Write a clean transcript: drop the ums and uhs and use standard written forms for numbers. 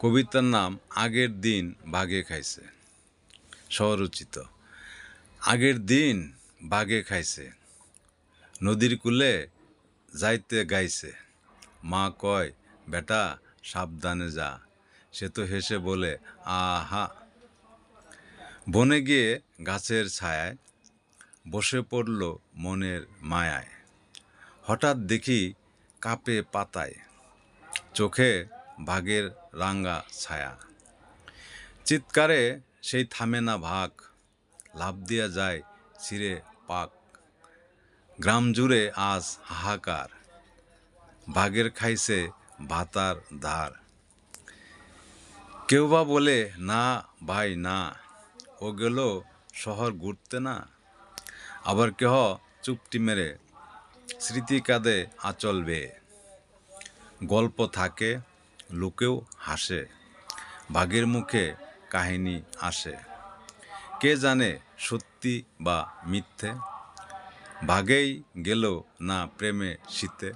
কবিতার নাম আগের দিন বাঘে খাইছে। স্বরচিত। আগের দিন বাঘে খাইছে, নদীর কূলে যাইতে গাইছে। মা কয়, বেটা সাবধানে যা, সে তো হেসে বলে আহা। বনে গিয়ে গাছের ছায়ায় বসে পড়ল মনের মায়ায়। হঠাৎ দেখি কাঁপে পাতায়, চোখে বাঘের রাঙা ছায়া। চিৎকারে সেই থামে না ভাগ, লাফ দিয়া যায় ছিঁড়ে পাক। গ্রাম জুড়ে আজ হাহাকার, বাঘের খাইছে ভাতার ধার। কেউ বা বলে না ভাই না, ও গেল শহর ঘুরতে না। আবার কেহ চুপটি মেরে স্মৃতি কাঁদে আঁচল বেয়ে। গল্প থাকে, লোকেও হাসে, বাঘের মুখে কাহিনী আসে। কে জানে সত্যি বা মিথ্যে, বাঘেই গেল না প্রেমে শীতে।